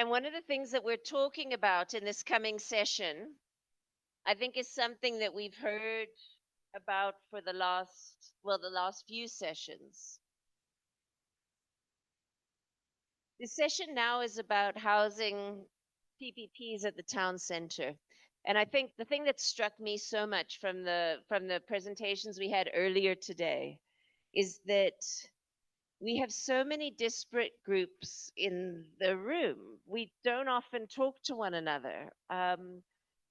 And one of the things that we're talking about in this coming session, I think, is something that we've heard about for the last few sessions. The session now is about housing PPPs at the town center. And I think the thing that struck me so much from the presentations we had earlier today is that we have so many disparate groups in the room. We don't often talk to one another.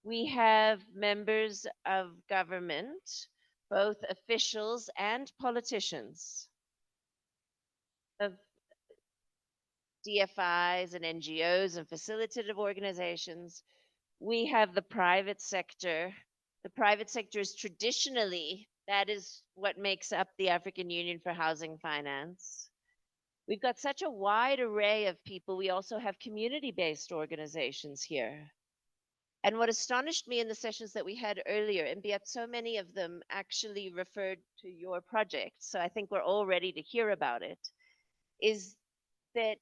We have members of government, both officials and politicians, of DFIs and NGOs and facilitative organizations. We have the private sector. The private sector is traditionally, that is what makes up the African Union for Housing Finance. We've got such a wide array of people. We also have community-based organizations here. And what astonished me in the sessions that we had earlier, and yet so many of them actually referred to your project, so I think we're all ready to hear about it, is that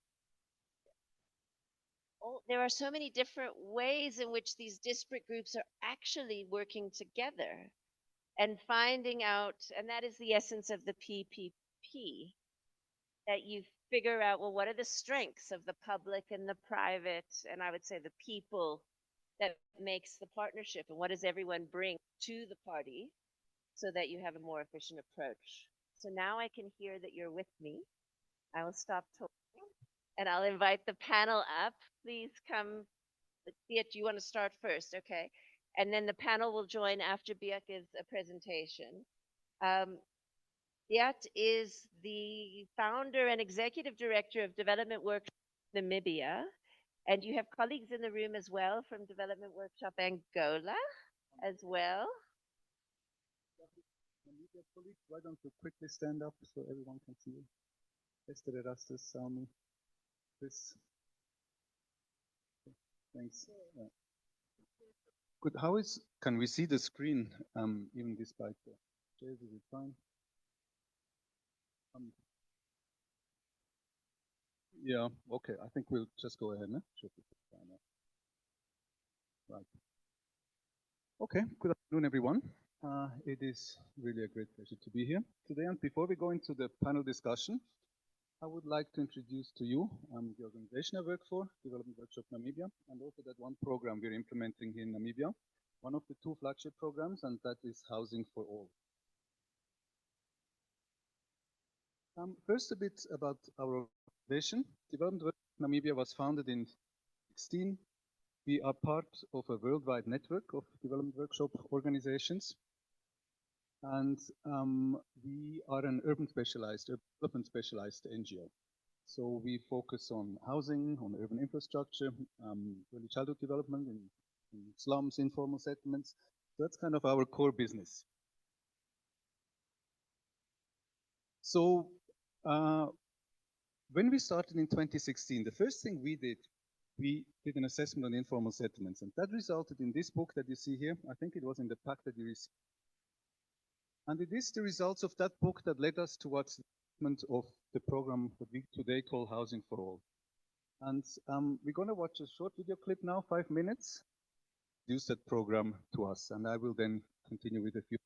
there are so many different ways in which these disparate groups are actually working together and finding out, and that is the essence of the PPP, that you figure out, well, what are the strengths of the public and the private, and I would say the people, that makes the partnership, and what does everyone bring to the party so that you have a more efficient approach. So now I can hear that you're with me. I will stop talking and I'll invite the panel up. Please come. Beat, you want to start first? Okay. And then the panel will join after Beat gives a presentation. Beat is the founder and executive director of Development Workshop Namibia. And you have colleagues in the room as well from Development Workshop Angola as well. Namibia colleagues, why don't you quickly stand up so everyone can see you? Esther Erastus, Salmi, Chris. Thanks. Yeah. Good. Can we see the screen even despite the chairs? Is it fine? Yeah, okay. I think we'll just go ahead. Should be fine. Right. Okay, good afternoon, everyone. It is really a great pleasure to be here today. And before we go into the panel discussion, I would like to introduce to you the organization I work for, Development Workshop Namibia, and also that one program we're implementing here in Namibia, one of the two flagship programs, and that is Housing for All. First, a bit about our organization. Development Workshop Namibia was founded in 2016. We are part of a worldwide network of development workshop organizations. And we are an development specialized NGO. So we focus on housing, on urban infrastructure, early childhood development in slums, informal settlements. So that's kind of our core business. So when we started in 2016, the first thing we did an assessment on informal settlements, and that resulted in this book that you see here. I think it was in the pack that you received. And it is the results of that book that led us towards the development of the program that we today call Housing for All. And we're going to watch a short video clip now, 5 minutes, use that program to us, and I will then continue with a few.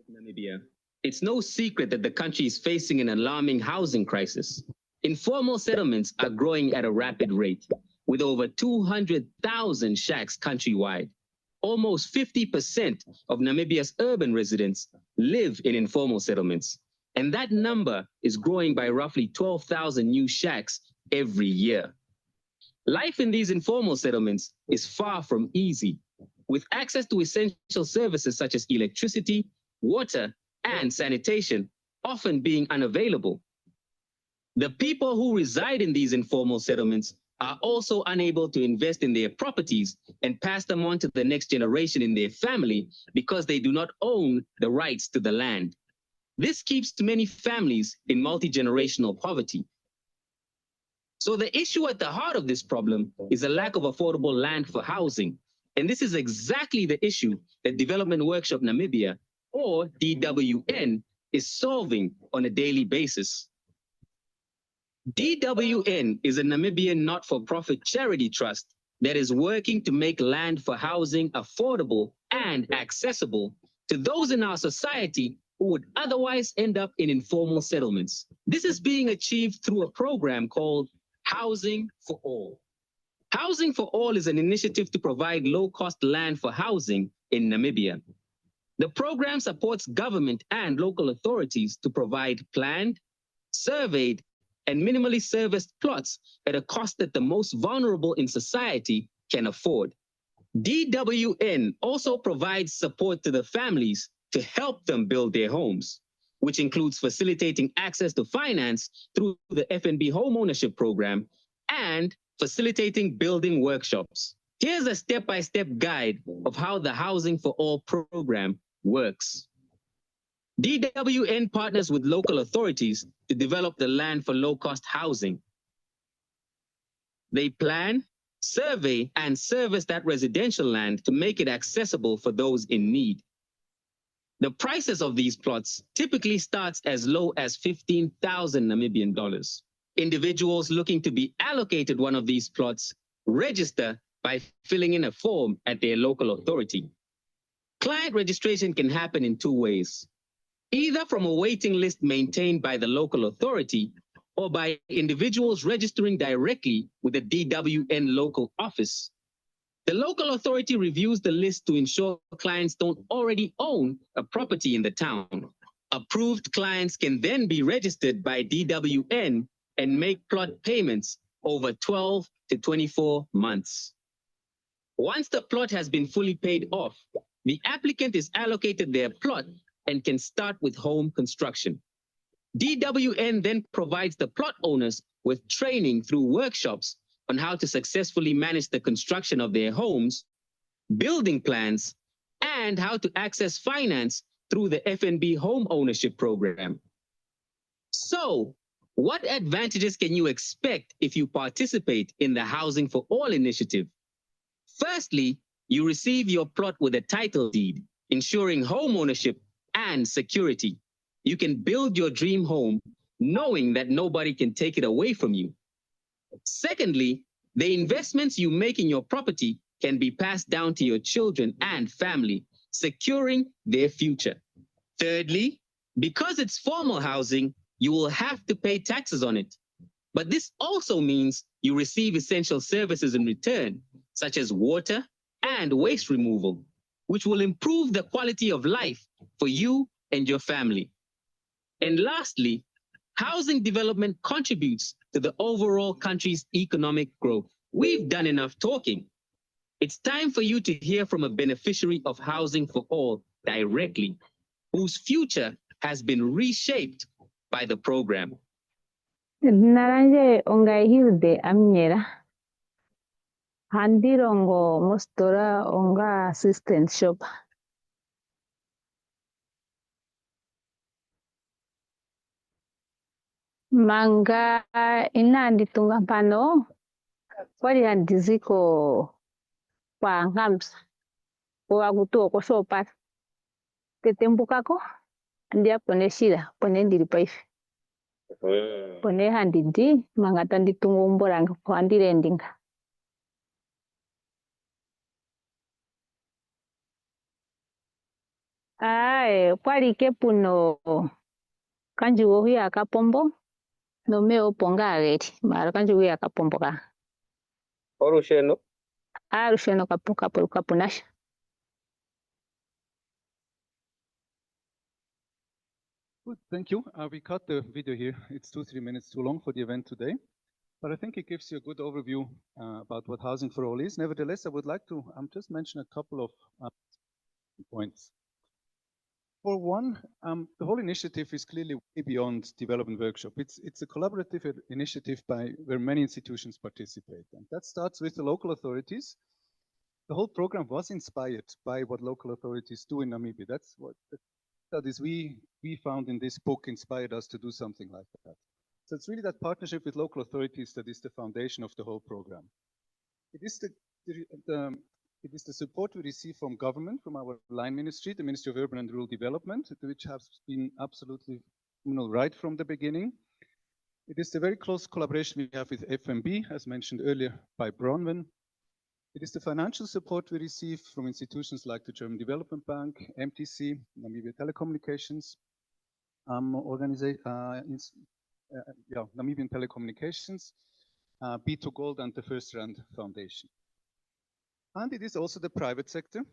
Namibia. It's no secret that the country is facing an alarming housing crisis. Informal settlements are growing at a rapid rate, with over 200,000 shacks countrywide. Almost 50% of Namibia's urban residents live in informal settlements, and that number is growing by roughly 12,000 new shacks every year. Life in these informal settlements is far from easy, with access to essential services such as electricity, water, and sanitation often being unavailable. The people who reside in these informal settlements are also unable to invest in their properties and pass them on to the next generation in their family because they do not own the rights to the land. This keeps many families in multi-generational poverty. So the issue at the heart of this problem is a lack of affordable land for housing. And this is exactly the issue that Development Workshop Namibia, or DWN, is solving on a daily basis. DWN is a Namibian not-for-profit charity trust that is working to make land for housing affordable and accessible to those in our society who would otherwise end up in informal settlements. This is being achieved through a program called Housing for All. Housing for All is an initiative to provide low-cost land for housing in Namibia. The program supports government and local authorities to provide planned, surveyed, and minimally serviced plots at a cost that the most vulnerable in society can afford. DWN also provides support to the families to help them build their homes, which includes facilitating access to finance through the FNB Home Ownership Program and facilitating building workshops. Here's a step-by-step guide of how the Housing for All program works. DWN partners with local authorities to develop the land for low-cost housing. They plan, survey, and service that residential land to make it accessible for those in need. The prices of these plots typically starts as low as 15,000 Namibian dollars. Individuals looking to be allocated one of these plots register by filling in a form at their local authority. Client registration can happen in two ways, either from a waiting list maintained by the local authority or by individuals registering directly with the DWN local office. The local authority reviews the list to ensure clients don't already own a property in the town. Approved clients can then be registered by DWN and make plot payments over 12 to 24 months. Once the plot has been fully paid off, the applicant is allocated their plot and can start with home construction. DWN then provides the plot owners with training through workshops on how to successfully manage the construction of their homes, building plans, and how to access finance through the FNB Home Ownership Program. So, what advantages can you expect if you participate in the Housing for All initiative? Firstly, you receive your plot with a title deed, ensuring home ownership and security. You can build your dream home knowing that nobody can take it away from you. Secondly, the investments you make in your property can be passed down to your children and family, securing their future. Thirdly, because it's formal housing, you will have to pay taxes on it. But this also means you receive essential services in return, such as water and waste removal, which will improve the quality of life for you and your family. And lastly, housing development contributes to the overall country's economic growth. We've done enough talking. It's time for you to hear from a beneficiary of Housing for All directly, whose future has been reshaped by the program. Naranje ongai hilde amnyera. Handirongo mostora onga assistant shop. Manga inandi tunga pano. Wali handiziko kwa ngams. Kwa kutuo kwa sopat. Ketembukako. Andia pone shida. Pone ndilipaifi. Pone handidi. Manga tandi tungo umboranga kwa handirendinga. Ae, kwali kepuno kanji wohi akapombo no meo ponga ageti mara kanji wohi akapombo ka Orusheno. rusheno kapunasha. Good, thank you. We cut the video here. It's 2-3 minutes too long for the event today, but I think it gives you a good overview about what Housing for All is. Nevertheless, I would like to just mention a couple of points. For one, the whole initiative is clearly way beyond development workshop. It's a collaborative initiative where many institutions participate, and that starts with the local authorities. The whole program was inspired by what local authorities do in Namibia. That's what the studies we found in this book inspired us to do something like that. So it's really that partnership with local authorities that is the foundation of the whole program. It is the It is the support we receive from government, from our line ministry, the Ministry of Urban and Rural Development, which has been absolutely right from the beginning. It is the very close collaboration we have with FMB, as mentioned earlier by Bronwen. It is the financial support we receive from institutions like the German Development Bank, MTC, Namibia Telecommunications, Namibian Telecommunications, B2Gold, and the First Rand Foundation. And it is also the private sector,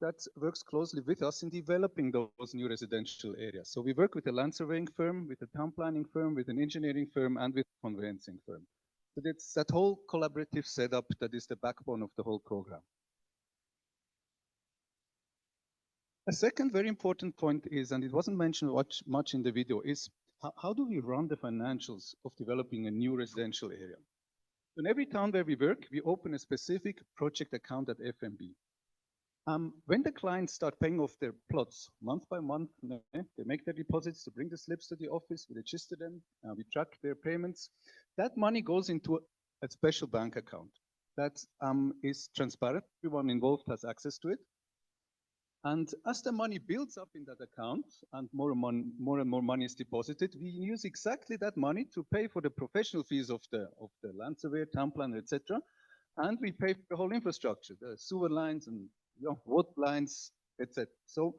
that works closely with us in developing those new residential areas. So we work with a land surveying firm, with a town planning firm, with an engineering firm, and with a conveyancing firm. So it's that whole collaborative setup that is the backbone of the whole program. A second very important point is, and it wasn't mentioned much in the video, is how do we run the financials of developing a new residential area? In every town where we work, we open a specific project account at FMB. When the clients start paying off their plots month by month, they make their deposits, they bring the slips to the office, we register them, we track their payments. That money goes into a special bank account that is transparent. Everyone involved has access to it. And as the money builds up in that account and more and more money is deposited, we use exactly that money to pay for the professional fees of the land surveyor, town planner, etc. And we pay for the whole infrastructure, the sewer lines and water lines, etc. So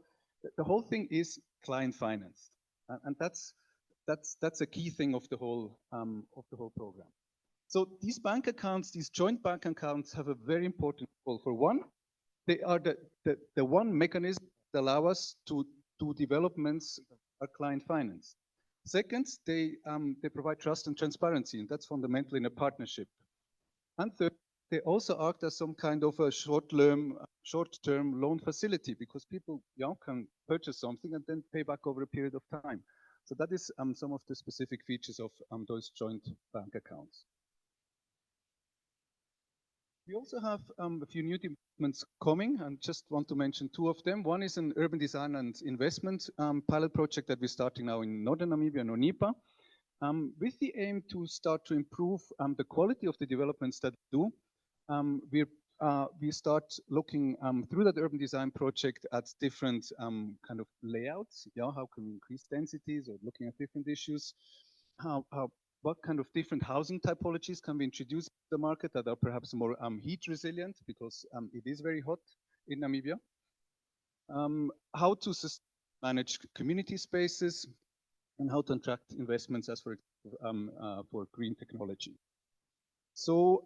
the whole thing is client financed, and that's a key thing of the whole program. So these bank accounts, these joint bank accounts, have a very important role. For one, they are the one mechanism that allow us to do developments are client financed. Second, they provide trust and transparency, and that's fundamental in a partnership. And third, they also act as some kind of a short-term loan facility, because people can purchase something and then pay back over a period of time. So that is some of the specific features of those joint bank accounts. We also have a few new developments coming, and just want to mention two of them. One is an urban design and investment pilot project that we're starting now in northern Namibia, Nonipa, with the aim to start to improve the quality of the developments that we do. We start looking through that urban design project at different kind of layouts. How can we increase densities, or looking at different issues? What kind of different housing typologies can we introduce to the market that are perhaps more heat resilient, because it is very hot in Namibia? How to manage community spaces, and how to attract investments as for green technology. So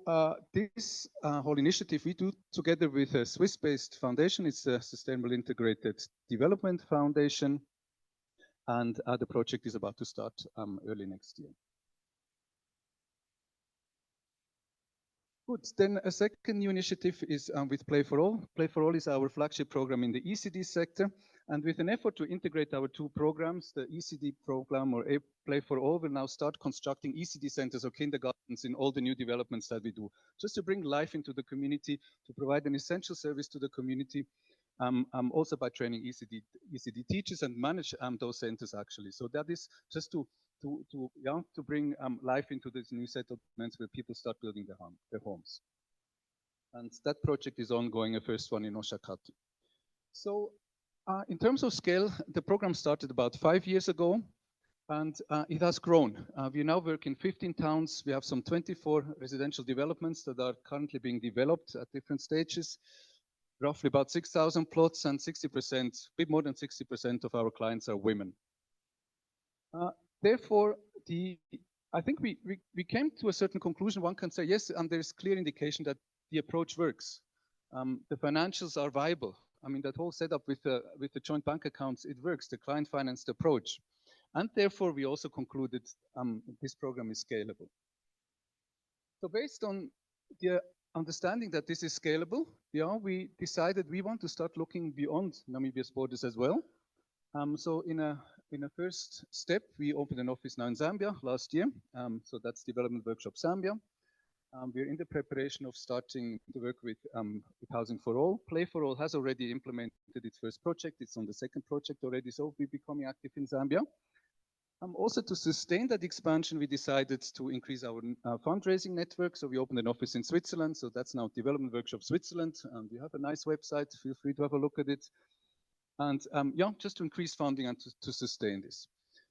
this whole initiative we do together with a Swiss-based foundation. It's a Sustainable Integrated Development Foundation, and the project is about to start early next year. Good. Then a second new initiative is with Play for All. Play for All is our flagship program in the ECD sector, and with an effort to integrate our two programs, the ECD program, or Play for All, will now start constructing ECD centers or kindergartens in all the new developments that we do, just to bring life into the community, to provide an essential service to the community, also by training ECD teachers and manage those centers actually. So that is just to bring life into these new settlements where people start building their homes. And that project is ongoing, a first one in Oshakati. So in terms of scale, the program started about 5 years ago, and it has grown. We now work in 15 towns. We have some 24 residential developments that are currently being developed at different stages. Roughly about 6,000 plots, and 60%, a bit more than 60% of our clients are women. Therefore, I think we came to a certain conclusion. One can say, yes, and there's clear indication that the approach works. The financials are viable. I mean, that whole setup with the joint bank accounts, it works, the client financed approach. And therefore, we also concluded this program is scalable. So based on the understanding that this is scalable, we decided we want to start looking beyond Namibia's borders as well. So in a first step, we opened an office now in Zambia last year. So that's Development Workshop Zambia. We're in the preparation of starting to work with Housing for All. Play for All has already implemented its first project. It's on the second project already, so we're becoming active in Zambia. Also, to sustain that expansion, we decided to increase our fundraising network. So we opened an office in Switzerland. So that's now Development Workshop Switzerland. And we have a nice website. Feel free to have a look at it. And yeah, just to increase funding and to sustain this.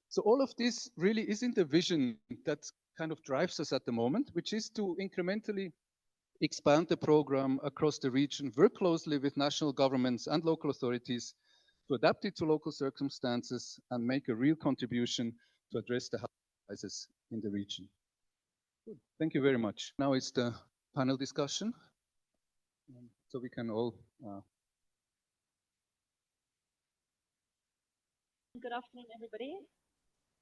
So all of this really is in the vision that kind of drives us at the moment, which is to incrementally expand the program across the region, work closely with national governments and local authorities to adapt it to local circumstances and make a real contribution to address the health crisis in the region. Good. Thank you very much. Now it's the panel discussion. So we can all Good afternoon, everybody.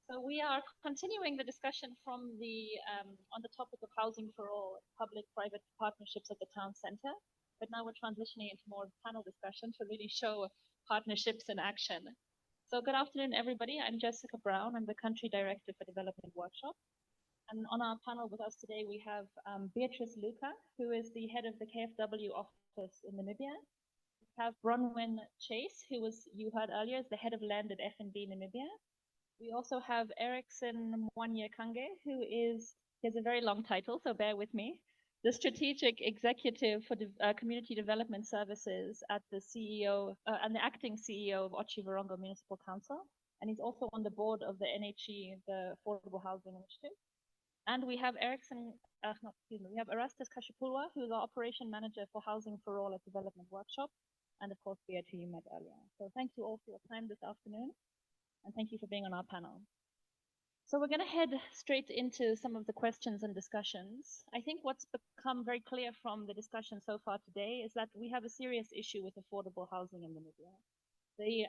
So we are continuing the discussion from the on the topic of housing for all, public-private partnerships at the town center. But now we're transitioning into more panel discussion to really show partnerships in action. So good afternoon, everybody. I'm Jessica Brown. I'm the Country Director for Development Workshop. And on our panel with us today, we have Beatrice Lucke, who is the head of the KfW office in Namibia. We have Bronwen Chase, who was, you heard earlier, is the head of land at FNB Namibia. We also have Erickson Mwanyekange, who is, he has a very long title, so bear with me, the Strategic Executive for Community Development Services at the CEO and the acting CEO of Otjiwarongo Municipal Council. And he's also on the board of the NHE, the Affordable Housing Initiative. And we have we have Erastus Kashipulwa, who is our Operation Manager for Housing for All at Development Workshop. And of course, Beatrice, who you met earlier. So thank you all for your time this afternoon. And thank you for being on our panel. So we're going to head straight into some of the questions and discussions. I think what's become very clear from the discussion so far today is that we have a serious issue with affordable housing in Namibia. The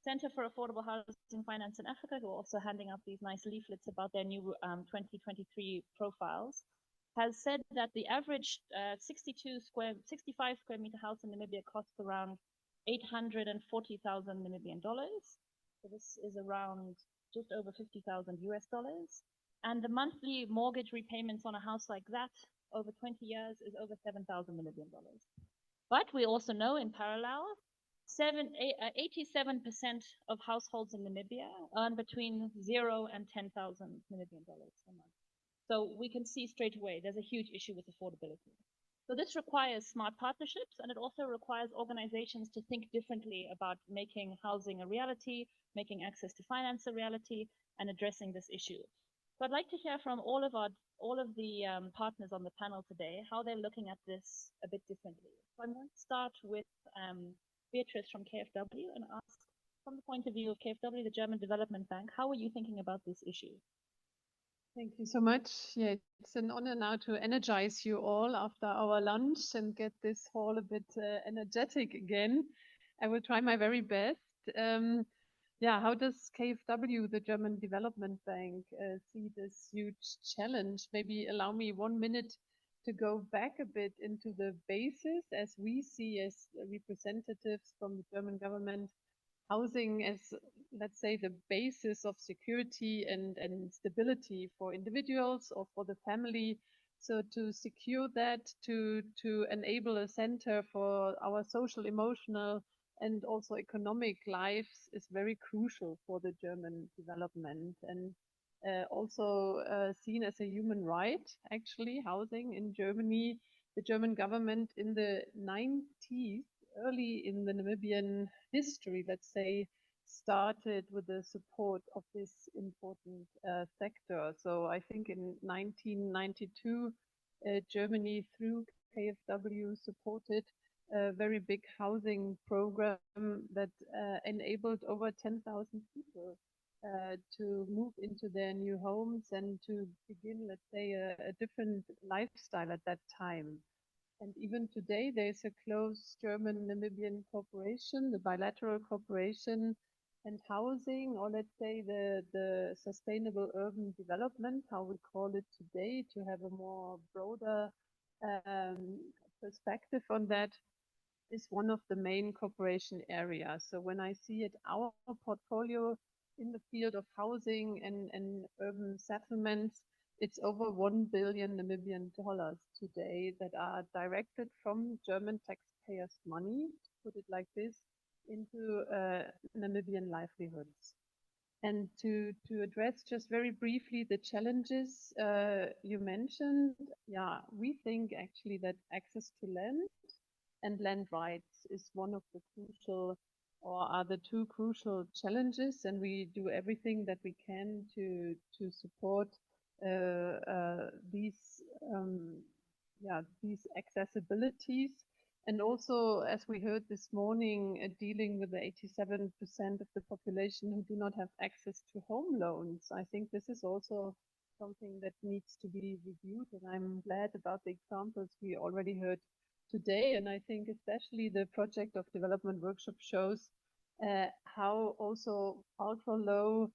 Center for Affordable Housing Finance in Africa, who are also handing out these nice leaflets about their new 2023 profiles, has said that the average 65 square meter house in Namibia costs around 840,000 Namibian dollars. So this is around just over 50,000 US dollars. And the monthly mortgage repayments on a house like that over 20 years is over 7,000 Namibian dollars. But we also know in parallel, 87% of households in Namibia earn between 0 and 10,000 Namibian dollars a month. So we can see straight away there's a huge issue with affordability. So this requires smart partnerships, and it also requires organizations to think differently about making housing a reality, making access to finance a reality, and addressing this issue. So I'd like to hear from all of the partners on the panel today, how they're looking at this a bit differently. So I'm going to start with Beatrice from KfW and ask, from the point of view of KfW, the German Development Bank, how are you thinking about this issue? Thank you so much. Yeah, it's an honor now to energize you all after our lunch and get this hall a bit energetic again. I will try my very best. Yeah, how does KfW, the German Development Bank, see this huge challenge? Maybe allow me 1 minute to go back a bit into the basis as we see as representatives from the German government. Housing as, let's say, the basis of security and stability for individuals or for the family. So to secure that, to enable a center for our social, emotional, and also economic lives is very crucial for the German development, and also seen as a human right, actually, housing in Germany. The German government in the 90s, early in the Namibian history, let's say, started with the support of this important sector. So I think in 1992, Germany, through KfW, supported a very big housing program that enabled over 10,000 people to move into their new homes and to begin, let's say, a different lifestyle at that time. And even today, there's a close German-Namibian cooperation, the bilateral cooperation and housing, or let's say the sustainable urban development, how we call it today, to have a more broader perspective on that, is one of the main cooperation areas. So when I see it, our portfolio in the field of housing and urban settlements, it's over 1 billion Namibian dollars today that are directed from German taxpayers' money, to put it like this, into Namibian livelihoods. And to address just very briefly the challenges you mentioned, yeah, we think actually that access to land and land rights is one of the crucial, or are the two crucial challenges, and we do everything that we can to support these these accessibilities. And also, as we heard this morning, dealing with the 87% of the population who do not have access to home loans. I think this is also something that needs to be reviewed, and I'm glad about the examples we already heard today. And I think especially the project of development workshop shows how also ultra low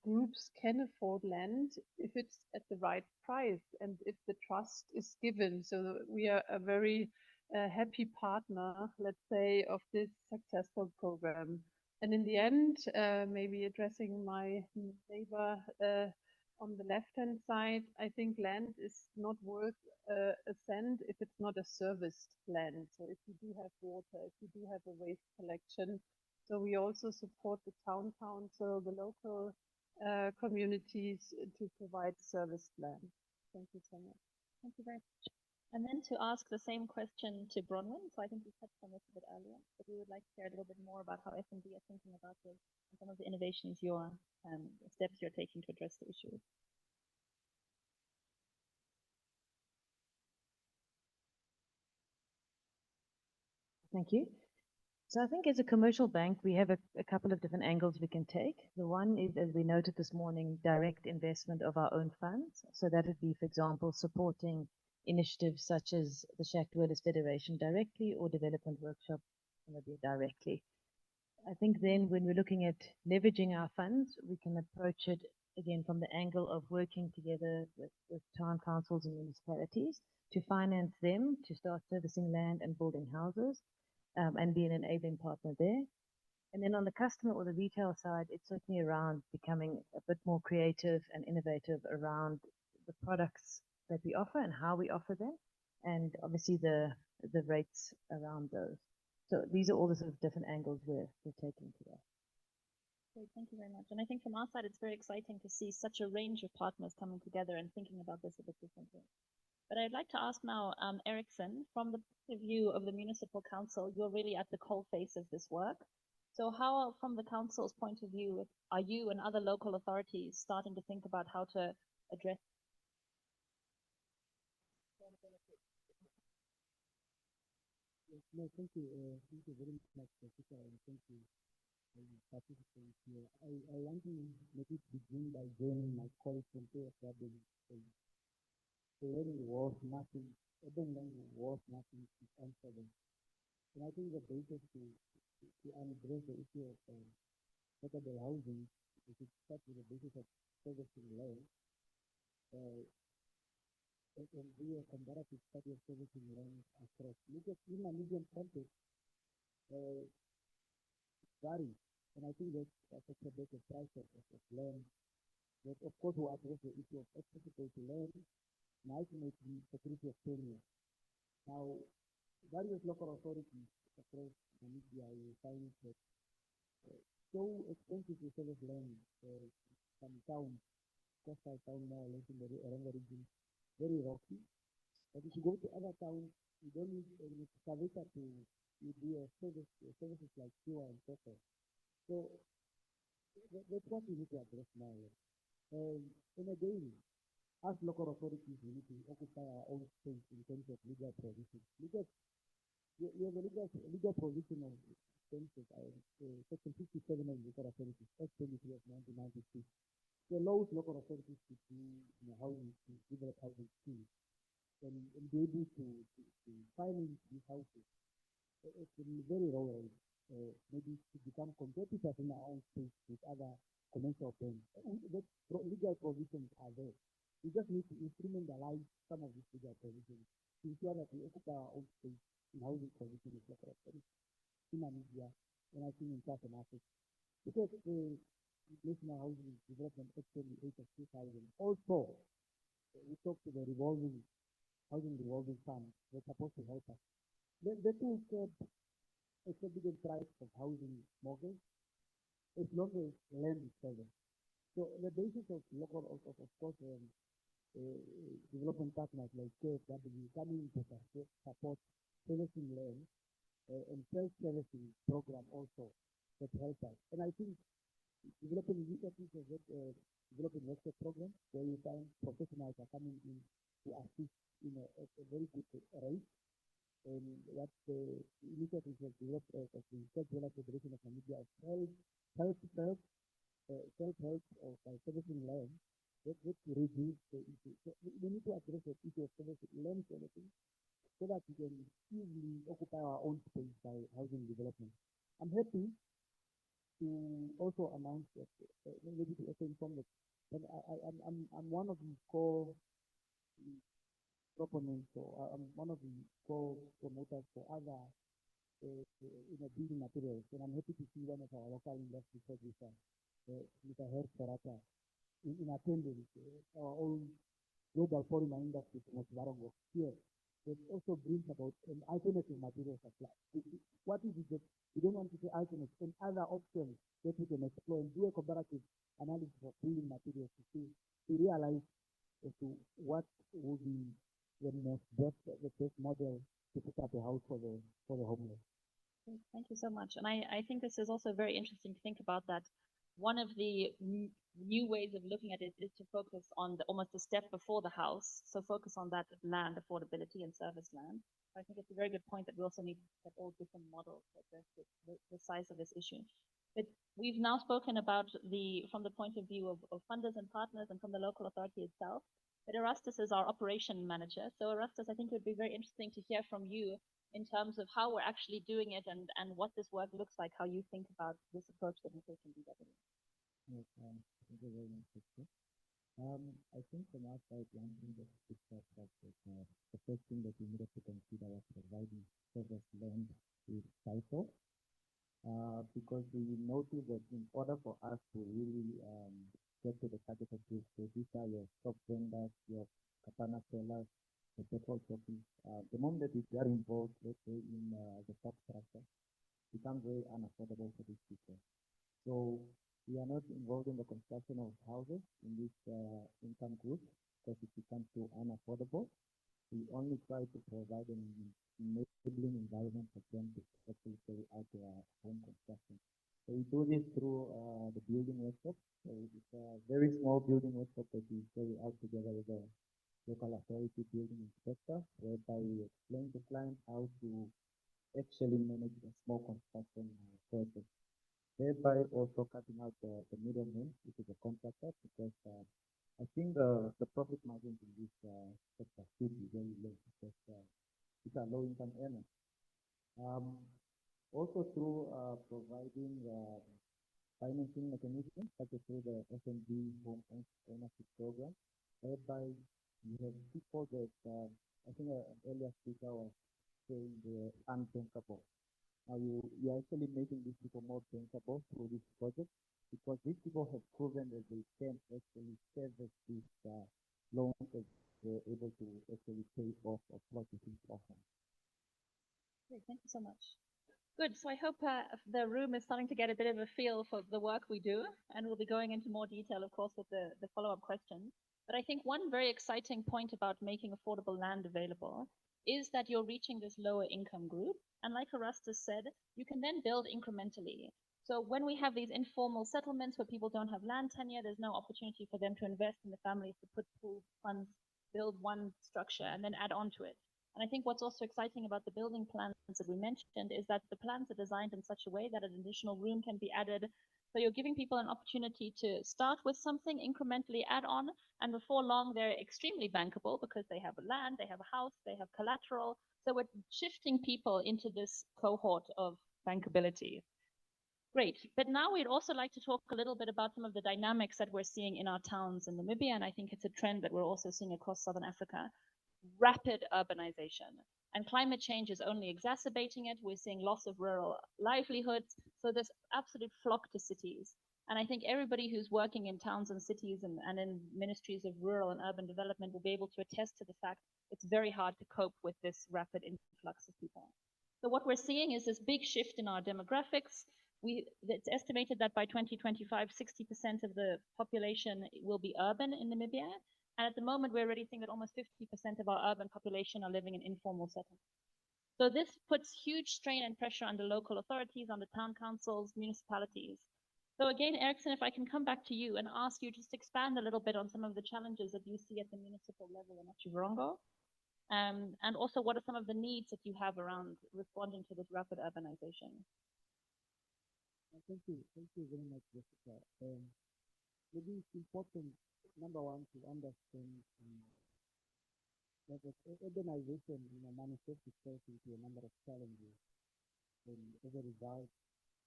groups can afford land if it's at the right price and if the trust is given. So we are a very happy partner, let's say, of this successful program. And in the end, maybe addressing my neighbor on the left-hand side, I think land is not worth a cent if it's not a serviced land. So if you do have water, if you do have a waste collection, so we also support the town council, the local communities to provide serviced land. Thank you so much. Thank you very much. And then to ask the same question to Bronwen, so I think we touched on this a bit earlier, but we would like to hear a little bit more about how SMB are thinking about this and some of the innovations steps you're taking to address the issue. Thank you. So I think as a commercial bank, we have a couple of different angles we can take. The one is, as we noted this morning, direct investment of our own funds. So that would be, for example, supporting initiatives such as the Shacked Worders Federation directly or Development Workshop directly. I think then when we're looking at leveraging our funds, we can approach it again from the angle of working together with town councils and municipalities to finance them to start servicing land and building houses. And be an enabling partner there. And then on the customer or the retail side, it's certainly around becoming a bit more creative and innovative around the products that we offer and how we offer them, and obviously the rates around those. So these are all the sort of different angles we're taking today. Great, thank you very much. And I think from our side, it's very exciting to see such a range of partners coming together and thinking about this a bit differently. But I'd like to ask now, Ericsson, from the point of view of the Municipal Council, you're really at the coalface of this work. So how, from the Council's point of view, are you and other local authorities starting to think about how to address? No, thank you very much, Jessica, and thank you for participating here. I want to maybe begin by joining my colleagues from PSW. Learning was nothing, urban learning was nothing to answer them. And I think the basis to address the issue of affordable housing, we should start with the basis of servicing land. And do a comparative study of servicing land across. Look at in a medium context, vary. And I think that's a better price of land. But of course, we address the issue of accessibility to land and ultimately security of tenure. Now, various local authorities across Namibia will find that so expensive to service land for some towns, coastal town more or less in the Oranga region, very rocky. But if you go to other towns, you don't need an excavator to do services like sewer and so forth. So that's what we need to address now. And again, as local authorities, we need to occupy our own space in terms of legal provision. Because we have a legal provision of expenses, Section 57 of the Local Authorities, Act 23 of 1996. It allows local authorities to do housing, to develop housing schemes, and be able to finance these houses. It's very rural, maybe to become competitive in our own space with other commercial firms. Legal provisions are there. We just need to instrumentalize some of these legal provisions to ensure that we occupy our own space in housing provision with local authorities in Namibia, and I think in Southern Africa. Because the National Housing Development Act 28 of 2000 also, we talked to the housing revolving fund that's supposed to help us. The two said exorbitant price of housing mortgage as long as land is present. So the basis of local, of course, development partners like KFW coming to support servicing land and self-servicing program also that help us. And I think developing initiatives of developing workshop program where you find professionals are coming in to assist in a very good rate. And what the initiatives of developed of the Self-Development Federation of Namibia of self-help or by servicing land, that to reduce the issue. So we need to address the issue of servicing land servicing so that we can easily occupy our own space by housing development. I'm happy to also announce that, maybe to also inform that, and I'm one of the core proponents, or I'm one of the core promoters for other building materials, and I'm happy to see one of our local industry producers, Mr. Herb Sarata, in attendance, our own global polymer industry from Barongo here. That also brings about an alternative material supply. What is it that we don't want to say alternative and other options that we can explore and do a comparative analysis of building materials to realize as to what would be the best model to put up a house for the homeless. Thank you so much. And I think this is also very interesting to think about that. One of the new ways of looking at it is to focus on almost a step before the house. So focus on that land affordability and service land. I think it's a very good point that we also need to set all different models to address the size of this issue. But we've now spoken about from the point of view of funders and partners and from the local authority itself. But Erastus is our operation manager. So Erastus, I think it would be very interesting to hear from you in terms of how we're actually doing it and what this work looks like, how you think about this approach that we're taking BW. Yes, thank you very much. I think from our side, one thing that the first thing that we needed to consider was providing service land with title, because we noticed that in order for us to really get to the target of this, so these are your top vendors, your katana sellers, the petrol shopping. The moment that we are involved, let's say, in the substructure, becomes very unaffordable for these people. So we are not involved in the construction of houses in this income group because it becomes too unaffordable. We only try to provide an enabling environment for them to actually carry out their home construction. So we do this through the building workshop. So it's a very small building workshop that we carry out together with the local authority building inspector, whereby we explain to client how to actually manage a small construction process, thereby also cutting out the middleman, which is a contractor, because I think the profit margins in this sector should be very low because these are low-income earners. Also through providing financing mechanisms, such as through the SMB home ownership program, whereby you have people that, I think an earlier speaker was saying they're unbankable. Now you're actually making these people more bankable through this project because these people have proven that they can actually service these loans that they're able to actually pay off or plot within often. Great, thank you so much. Good, so I hope the room is starting to get a bit of a feel for the work we do, and we'll be going into more detail, of course, with the follow-up questions. But I think one very exciting point about making affordable land available is that you're reaching this lower income group. And like Erastus said, you can then build incrementally. So when we have these informal settlements where people don't have land tenure, there's no opportunity for them to invest in the families to put pool funds, build one structure, and then add on to it. And I think what's also exciting about the building plans that we mentioned is that the plans are designed in such a way that an additional room can be added. So you're giving people an opportunity to start with something, incrementally add on, and before long they're extremely bankable because they have a land, they have a house, they have collateral. So we're shifting people into this cohort of bankability. Great, but now we'd also like to talk a little bit about some of the dynamics that we're seeing in our towns in Namibia, and I think it's a trend that we're also seeing across Southern Africa. Rapid urbanization, and climate change is only exacerbating it. We're seeing loss of rural livelihoods, so there's absolute flock to cities. And I think everybody who's working in towns and cities and in ministries of rural and urban development will be able to attest to the fact it's very hard to cope with this rapid influx of people. So what we're seeing is this big shift in our demographics. It's estimated that by 2025, 60% of the population will be urban in Namibia. And at the moment, we're already seeing that almost 50% of our urban population are living in informal settings. So this puts huge strain and pressure on the local authorities, on the town councils, municipalities. So again, Erickson, if I can come back to you and ask you just expand a little bit on some of the challenges that you see at the municipal level in Chivurongo, and also what are some of the needs that you have around responding to this rapid urbanization? Thank you very much, Jessica. Maybe it's important, number one, to understand that urbanization, manifests itself into a number of challenges, and as a result,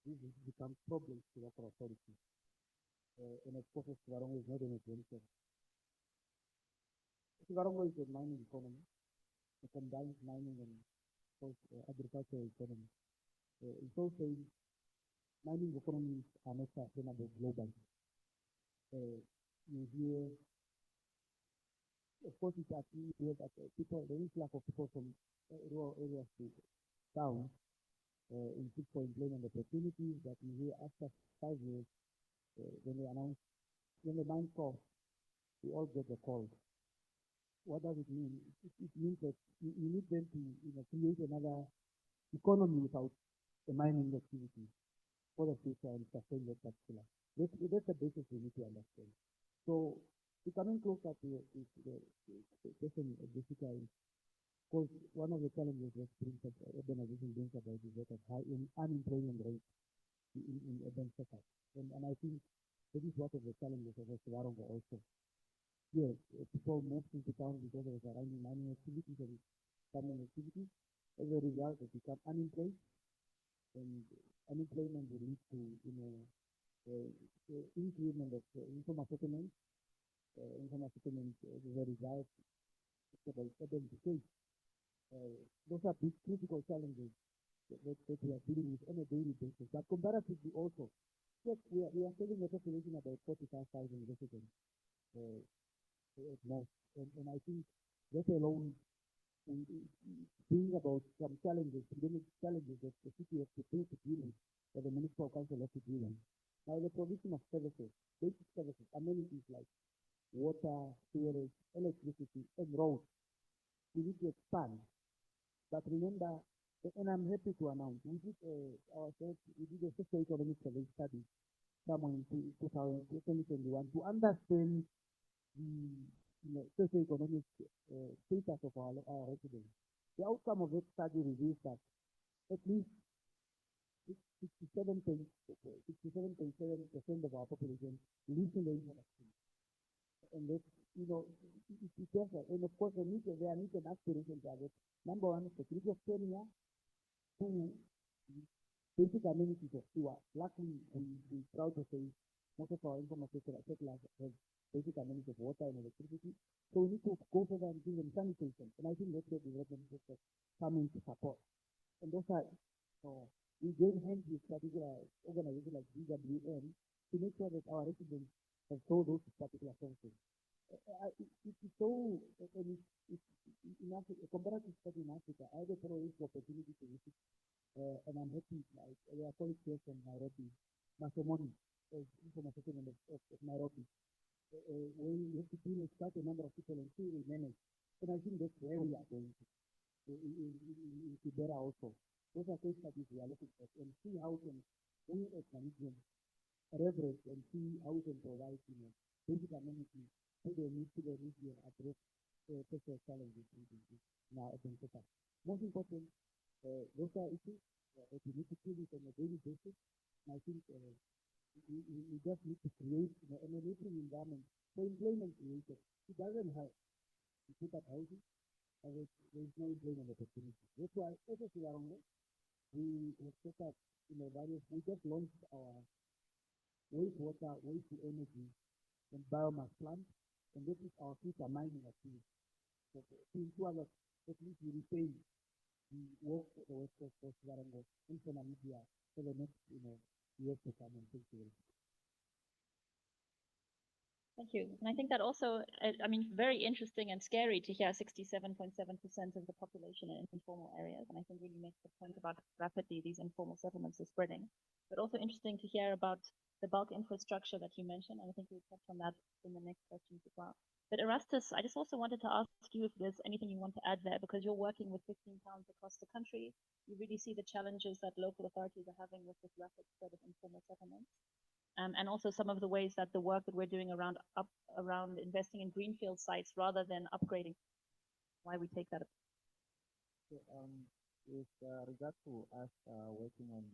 this becomes problems to local authorities. And of course, Chivurongo is not an exemption. Chivurongo is a mining economy, a combined mining and agricultural economy. It's also mining economies are not sustainable globally. You hear, of course, it's actually here that people, there is lack of people from rural areas to town in seek for employment opportunities, that you hear after 5 years, when the mine falls, we all get the call. What does it mean? It means that you need them to create another economy without a mining activity for the future and sustain that particular. That's the basis we need to understand. So, coming closer to the question of Jessica, because one of the challenges that urbanization brings about is that of high unemployment rate in urban setup. And I think this is one of the challenges of Chivurongo also. Yes, people move into town because of surrounding mining activities and farming activities. As a result, they become unemployed, and unemployment will lead to increment of income settlement. Income settlement as a result of urban decay. Those are big critical challenges that we are dealing with on a daily basis. But comparatively also, yes, we are saving a population about 45,000 residents. At most. And I think that alone, being about some challenges, endemic challenges that the city has to deal with, that the municipal council has to deal with. Now, the provision of services, basic services, amenities like water, sewerage, electricity, and roads, we need to expand. But remember, and I'm happy to announce, we did a socio-economic survey study somewhere in 2021 to understand the socio-economic status of our residents. The outcome of that study reveals that at least 67.7% of our population lives in the informal sector. And that, it's better. And of course, there are needs and aspirations are that. Number one, security of tenure. Two, basic amenities of sewer. Luckily, we're proud to say most of our informal sector settlers have basic amenities of water and electricity. So we need to go further and give them sanitation. And I think that's where development sectors come in to support. And those are, we join hands with particular organizations like GWM to make sure that our residents have sold those particular services. It's so, in Africa, a comparative study in Africa, I had a opportunity to visit, and I'm happy, like, there are colleagues here from Nairobi, Masomoni, informal settlement of Nairobi, where you have to deal with quite a number of people and see we manage. And I think that's where we are going to, in Kibera also. Those are case studies we are looking at, and see how we can, as Namibians, leverage and see how we can provide, basic amenities to the region, address social challenges in our urban setup. Most important, those are issues that we need to deal with on a daily basis. And I think we just need to create an enabling environment for employment creation. It doesn't help to put up housing, and there is no employment opportunity. That's why also Chivurongo, we have set up we just launched our wastewater, waste to energy, and biomass plant, and this is our future mining activity. So to ensure that at least we retain the work for the West Coast for Chivurongo and for Namibia for the next years to come. And thank you. Thank you. And I think that also, I mean, very interesting and scary to hear 67.7% of the population in informal areas. And I think really makes the point about rapidly these informal settlements are spreading. But also interesting to hear about the bulk infrastructure that you mentioned. And I think we'll touch on that in the next questions as well. But Erastus, I just also wanted to ask you if there's anything you want to add there, because you're working with 15 towns across the country. You really see the challenges that local authorities are having with this rapid spread of informal settlements. And also some of the ways that the work that we're doing around investing in greenfield sites rather than upgrading, why we take that. So, with regard to us working on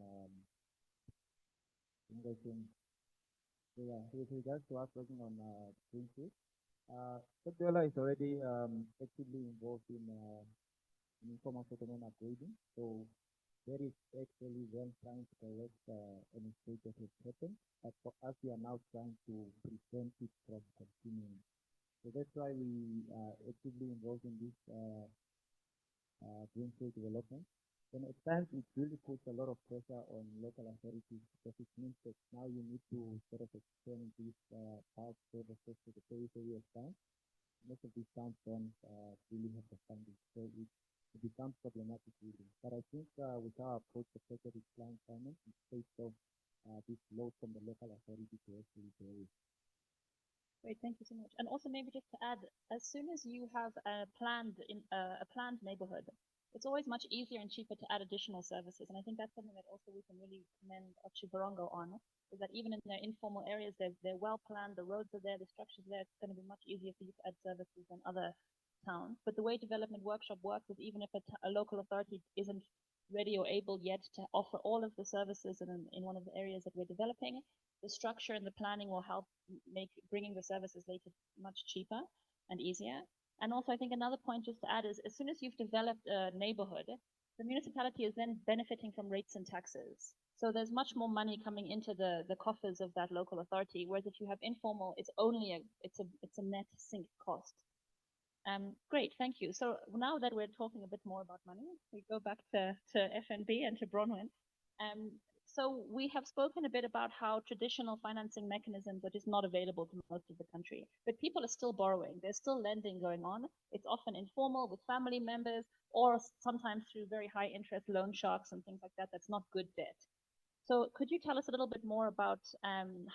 investing, with regards to us working on greenfield, Fabiola is already actively involved in informal settlement upgrading. So there is actually them trying to correct any mistake that has happened, but for us, we are now trying to prevent it from continuing. So that's why we are actively involved in this greenfield development. And at times, it really puts a lot of pressure on local authorities because it means that now you need to sort of extend these bulk services to the periphery of towns. Most of these towns don't really have the funding, so it becomes problematic really. But I think with our approach to secretary client finance, it takes off this load from the local authority to actually bear it. Great, thank you so much. And also maybe just to add, as soon as you have a planned neighborhood, it's always much easier and cheaper to add additional services. And I think that's something that also we can really commend Ochibarongo on, is that even in their informal areas, they're well planned, the roads are there, the structure's there, it's going to be much easier for you to add services than other towns. But the way development workshop works is even if a local authority isn't ready or able yet to offer all of the services in one of the areas that we're developing, the structure and the planning will help make bringing the services later much cheaper and easier. And also, I think another point just to add is, as soon as you've developed a neighborhood, the municipality is then benefiting from rates and taxes. So there's much more money coming into the coffers of that local authority. Whereas if you have informal, it's only it's a net sink cost. Great, thank you. So now that we're talking a bit more about money, we go back to FNB and to Bronwen. So we have spoken a bit about how traditional financing mechanisms are just not available to most of the country, but people are still borrowing. There's still lending going on. It's often informal with family members or sometimes through very high interest loan sharks and things like that. That's not good debt. So could you tell us a little bit more about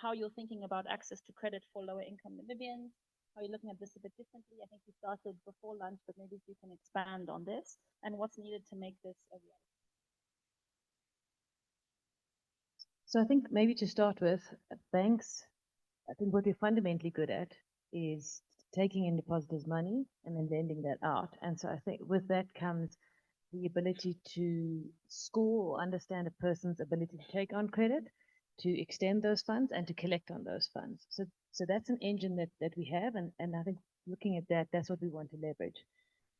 how you're thinking about access to credit for lower income Namibians? How you're looking at this a bit differently? I think you started before lunch, but maybe if you can expand on this and what's needed to make this a reality. So I think maybe to start with, banks, I think what we're fundamentally good at is taking in depositors' money and then lending that out. And so I think with that comes the ability to score or understand a person's ability to take on credit, to extend those funds and to collect on those funds. So that's an engine that we have, and I think looking at that, that's what we want to leverage.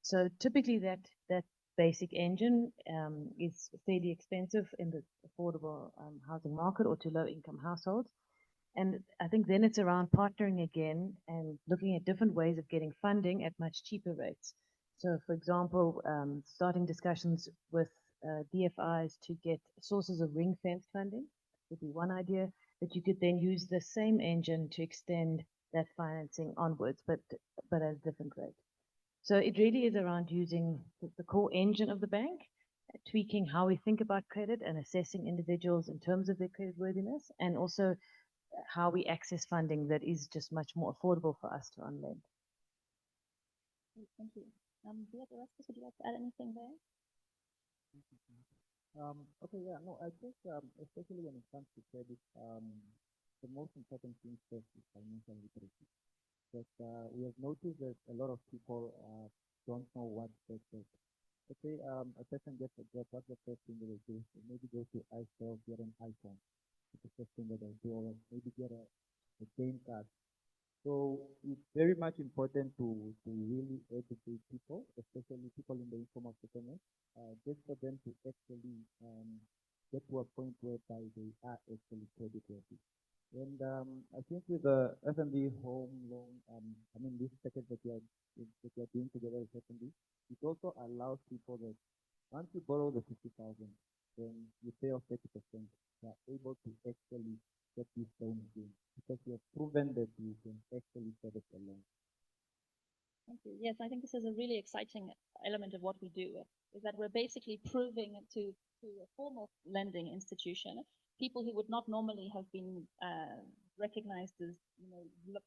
So typically that basic engine is fairly expensive in the affordable housing market or to low income households. And I think then it's around partnering again and looking at different ways of getting funding at much cheaper rates. So for example, starting discussions with DFIs to get sources of ring-fenced funding would be one idea, but you could then use the same engine to extend that financing onwards, but at a different rate. So it really is around using the core engine of the bank, tweaking how we think about credit and assessing individuals in terms of their creditworthiness, and also how we access funding that is just much more affordable for us to unlend. Thank you. Beatrice, would you like to add anything there? Okay, yeah, no, I think especially when it comes to credit, the most important thing first is financial literacy. But we have noticed that a lot of people don't know what that is. Okay, a person gets a job, what's the first thing that they do? They maybe go to iStore, get an iPhone. It's the first thing that they do, or maybe get a game card. So it's very much important to really educate people, especially people in the informal settlement, just for them to actually get to a point whereby they are actually credit worthy. And I think with the FNB home loan, I mean, this package that we are doing together with FNB, it also allows people that once you borrow the 50,000, then you pay off 30%. You are able to actually get this loan again because you have proven that you can actually yes, I think this is a really exciting element of what we do, is that we're basically proving to a formal lending institution, people who would not normally have been recognized as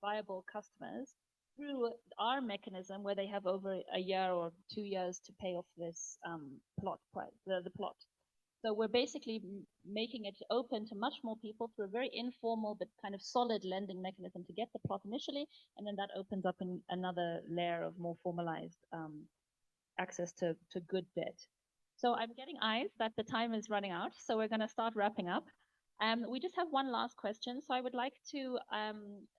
viable customers, through our mechanism where they have over a year or 2 years to pay off this plot, the plot. So we're basically making it open to much more people through a very informal but kind of solid lending mechanism to get the plot initially, and then that opens up another layer of more formalized access to good debt. So I'm getting eyes that the time is running out, so we're going to start wrapping up. We just have one last question, so I would like to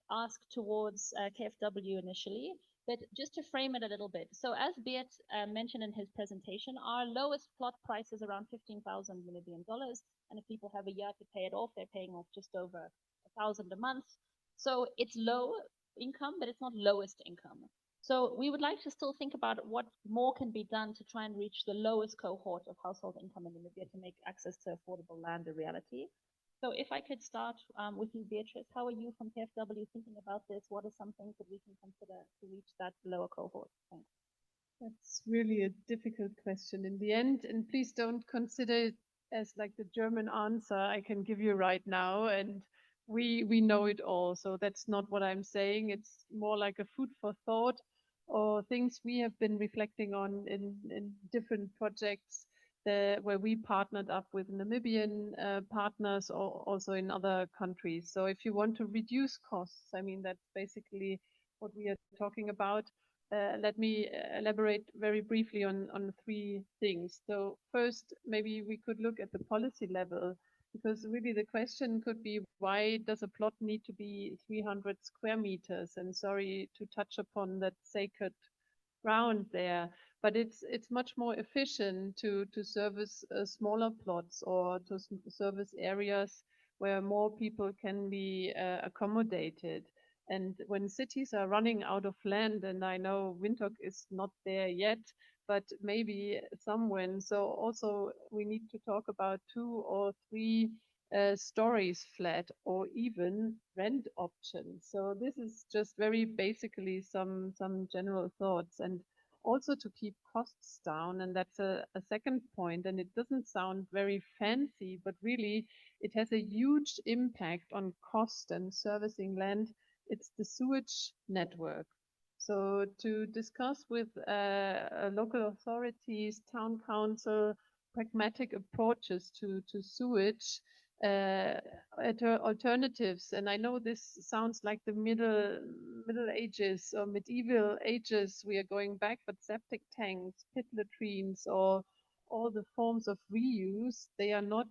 ask towards KfW initially, but just to frame it a little bit. So as Beat mentioned in his presentation, our lowest plot price is around 15,000 Namibian dollars, and if people have a year to pay it off, they're paying off just over 1,000 a month. So it's low income, but it's not lowest income. So we would like to still think about what more can be done to try and reach the lowest cohort of household income in Namibia to make access to affordable land a reality. So if I could start with you, Beatrice, how are you from KfW thinking about this? What are some things that we can consider to reach that lower cohort? Thanks. That's really a difficult question in the end, and please don't consider it as like the German answer I can give you right now, and we know it all. So that's not what I'm saying. It's more like a food for thought, or things we have been reflecting on in different projects where we partnered up with Namibian partners, or also in other countries. So if you want to reduce costs, I mean, that's basically what we are talking about. Let me elaborate very briefly on 3 things. So first, maybe we could look at the policy level, because really the question could be, why does a plot need to be 300 square meters? And sorry to touch upon that sacred ground there, but it's much more efficient to service smaller plots, or to service areas where more people can be accommodated. And when cities are running out of land, and I know Windhoek is not there yet, but maybe somewhere. So also we need to talk about 2 or 3 stories flat, or even rent options. So this is just very basically some general thoughts, and also to keep costs down. And that's a second point, and it doesn't sound very fancy, but really it has a huge impact on cost and servicing land. It's the sewage network. So to discuss with local authorities, town council, pragmatic approaches to sewage alternatives. And I know this sounds like the middle ages or medieval ages we are going back, but septic tanks, pit latrines, or all the forms of reuse, they are not,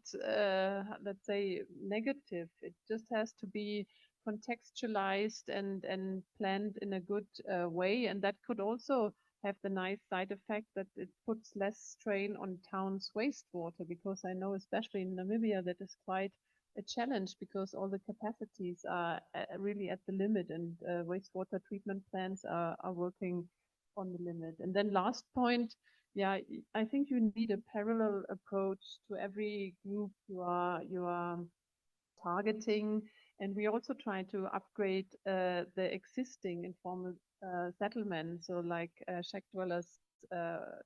let's say, negative. It just has to be contextualized and planned in a good way. And that could also have the nice side effect that it puts less strain on towns' wastewater, because I know especially in Namibia that is quite a challenge, because all the capacities are really at the limit, and wastewater treatment plants are working on the limit. And then last point, yeah, I think you need a parallel approach to every group you are targeting. And we also try to upgrade the existing informal settlements. So like shack dwellers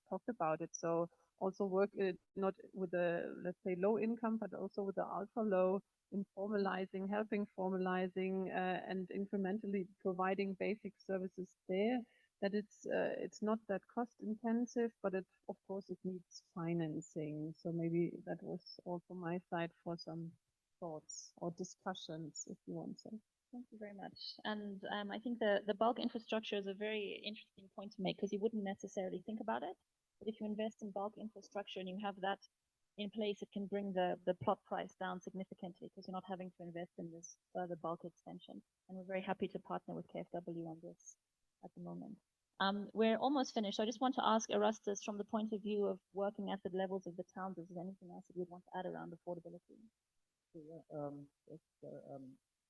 talked about it. So also work not with the, let's say, low income, but also with the ultra low, in formalizing, helping formalizing, and incrementally providing basic services there. That it's not that cost intensive, but it, of course, it needs financing. So maybe that was all from my side for some thoughts or discussions, if you want to. Thank you very much. And I think the bulk infrastructure is a very interesting point to make, because you wouldn't necessarily think about it. But if you invest in bulk infrastructure and you have that in place, it can bring the plot price down significantly, because you're not having to invest in this further bulk extension. And we're very happy to partner with KfW on this at the moment. We're almost finished. So I just want to ask Erastus, from the point of view of working at the levels of the towns, is there anything else that you'd want to add around affordability? So yeah,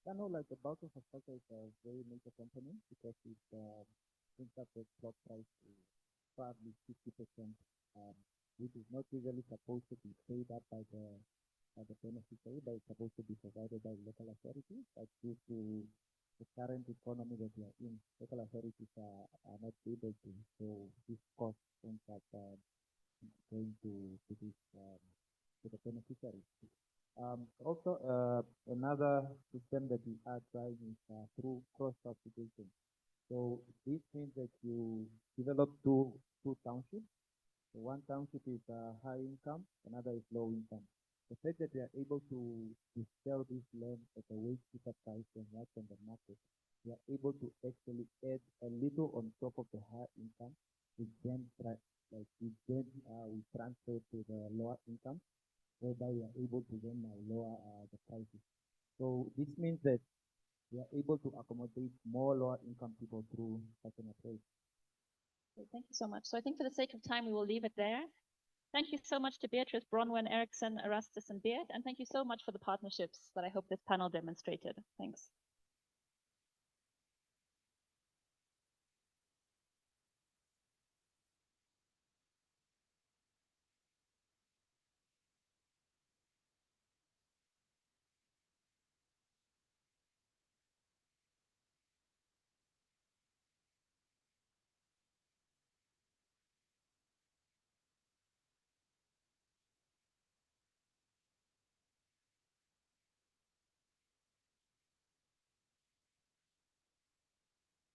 I know like the bulk of infrastructure is a very major component, because it brings up the plot price to probably 50%, which is not usually supposed to be paid up by the beneficiary, but it's supposed to be provided by local authorities. But due to the current economy that we are in, local authorities are not able to. So this cost ends up going to the beneficiaries. Also, another system that we are trying is through cross-subsidization. So this means that you develop two townships. So one township is high income, another is low income. The fact that we are able to sell this land at a way cheaper price than what's on the market, we are able to actually add a little on top of the high income, which then we transfer to the lower income, whereby we are able to then lower the prices. So this means that we are able to accommodate more lower income people through such an approach. Okay, thank you so much. So I think for the sake of time, we will leave it there. Thank you so much to Beatrice, Bronwen, Erickson, Erastus, and Beard, and thank you so much for the partnerships that I hope this panel demonstrated. Thanks.